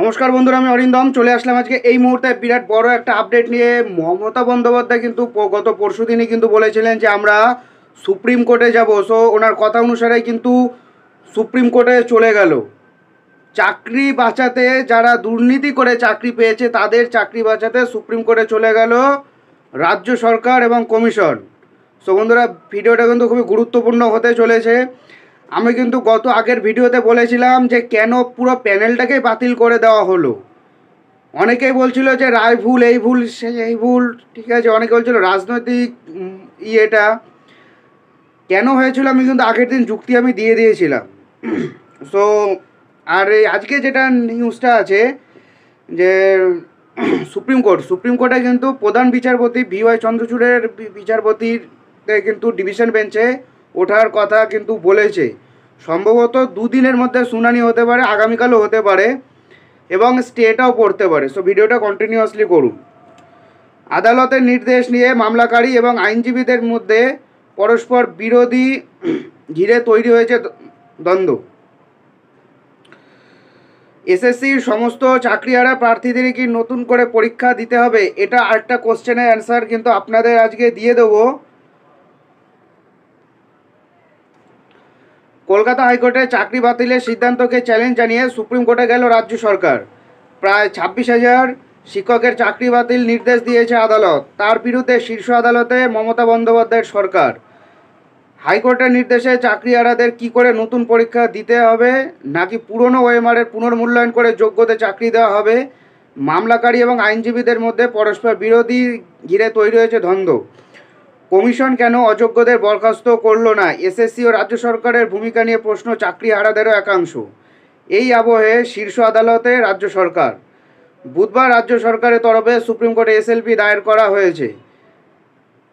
নমস্কার বন্ধুরা, আমি অরিন্দম চলে আসলাম আজকে এই মুহূর্তে বিরাট বড় একটা আপডেট নিয়ে। মমতা বন্দ্যোপাধ্যায় কিন্তু গত পরশু দিনই কিন্তু বলেছিলেন যে আমরা সুপ্রিম কোর্টে যাব। সো ওনার কথা অনুসারে কিন্তু সুপ্রিম কোর্টে চলে গেল। চাকরি বাঁচাতে, যারা দুর্নীতি করে চাকরি পেয়েছে তাদের চাকরি বাঁচাতে সুপ্রিম কোর্টে চলে গেল রাজ্য সরকার এবং কমিশন। সো বন্ধুরা, ভিডিওটা কিন্তু খুবই গুরুত্বপূর্ণ হতে চলেছে। আমি কিন্তু গত আগের ভিডিওতে বলেছিলাম যে কেন পুরো প্যানেলটাকেই বাতিল করে দেওয়া হলো। অনেকেই বলছিল যে রায় ভুল, এই ভুল সেই ভুল, ঠিক আছে। অনেকে বলছিল রাজনৈতিক ইয়েটা কেন হয়েছিল, আমি কিন্তু আগের দিন যুক্তি আমি দিয়ে দিয়েছিলাম। সো আর এই আজকে যেটা নিউজটা আছে যে সুপ্রিম কোর্টে কিন্তু প্রধান বিচারপতি VY চন্দ্রচূড়ের বিচারপতির কিন্তু ডিভিশন বেঞ্চে ওঠার কথা কিন্তু বলেছে। সম্ভবত দুদিনের মধ্যে শুনানি হতে পারে, আগামীকালও হতে পারে এবং স্টেটাও পড়তে পারে। সো ভিডিওটা কন্টিনিউয়াসলি করুন। আদালতের নির্দেশ নিয়ে মামলাকারী এবং আইনজীবীদের মধ্যে পরস্পর বিরোধী ঘিরে তৈরি হয়েছে দ্বন্দ্ব। এসএসসির সমস্ত চাকরিহারা প্রার্থীদের কি নতুন করে পরীক্ষা দিতে হবে? এটা আরেকটা কোশ্চেনের অ্যান্সার কিন্তু আপনাদের আজকে দিয়ে দেবো। কলকাতা হাইকোর্টে চাকরি বাতিলের সিদ্ধান্তকে চ্যালেঞ্জ জানিয়ে সুপ্রিম কোর্টে গেল রাজ্য সরকার। প্রায় 26,000 শিক্ষকের চাকরি বাতিল নির্দেশ দিয়েছে আদালত। তার বিরুদ্ধে শীর্ষ আদালতে মমতা বন্দ্যোপাধ্যায়ের সরকার। হাইকোর্টের নির্দেশে চাকরিহারাদের কি করে নতুন পরীক্ষা দিতে হবে, নাকি পুরনো ওএমআরের পুনর্মূল্যায়ন করে যোগ্যতে চাকরি দেওয়া হবে? মামলাকারী এবং আইনজীবীদের মধ্যে পরস্পর বিরোধী ঘিরে তৈরি হয়েছে দ্বন্দ্ব। কমিশন কেন অযোগ্যদের বরখাস্ত করলো না? এসএসসি ও রাজ্য সরকারের ভূমিকা নিয়ে প্রশ্ন চাকরিহারাদেরও একাংশ। এই আবহে শীর্ষ আদালতে রাজ্য সরকার। বুধবার রাজ্য সরকারের তরফে সুপ্রিম কোর্টে SLP দায়ের করা হয়েছে।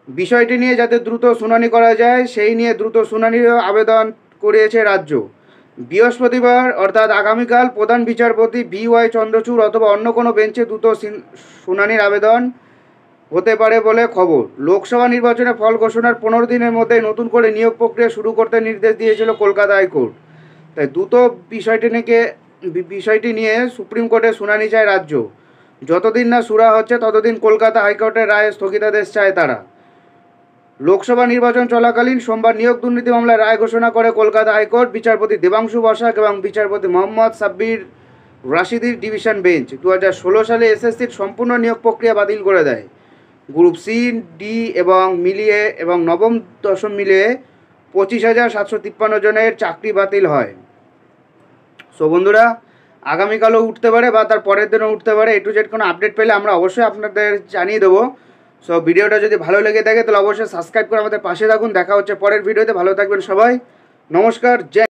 বিষয়টি নিয়ে যাতে দ্রুত শুনানি করা যায় সেই নিয়ে দ্রুত শুনানির আবেদন করেছে রাজ্য। বৃহস্পতিবার অর্থাৎ আগামীকাল প্রধান বিচারপতি VY চন্দ্রচূড় অথবা অন্য কোনো বেঞ্চে দ্রুত শুনানির আবেদন হতে পারে বলে খবর। লোকসভা নির্বাচনে ফল ঘোষণার 15 দিনের মধ্যে নতুন করে নিয়োগ প্রক্রিয়া শুরু করতে নির্দেশ দিয়েছিল কলকাতা হাইকোর্ট। তাই দ্রুত বিষয়টি নিয়ে সুপ্রিম কোর্টে শুনানি চায় রাজ্য। যতদিন না সুরা হচ্ছে ততদিন কলকাতা হাইকোর্টের রায়ে স্থগিতাদেশ চায় তারা। লোকসভা নির্বাচন চলাকালীন সোমবার নিয়োগ দুর্নীতি মামলায় রায় ঘোষণা করে কলকাতা হাইকোর্ট। বিচারপতি দেবাংশু বসাক এবং বিচারপতি মোহাম্মদ সাব্বির রাশিদির ডিভিশন বেঞ্চ 2016 সালে এসএসসির সম্পূর্ণ নিয়োগ প্রক্রিয়া বাতিল করে দেয়। গ্রুপ C, D এবং নবম দশম মিলিয়ে 25,753 জনের চাকরি বাতিল হয়। সো বন্ধুরা, আগামীকালও উঠতে পারে বা তার পরের দিনও উঠতে পারে। A to Z কোনো আপডেট পেলে আমরা অবশ্যই আপনাদের জানিয়ে দেবো। সো ভিডিওটা যদি ভালো লেগে থাকে তাহলে অবশ্যই সাবস্ক্রাইব করে আমাদের পাশে থাকুন। দেখা হচ্ছে পরের ভিডিওতে। ভালো থাকবেন সবাই। নমস্কার। জয়।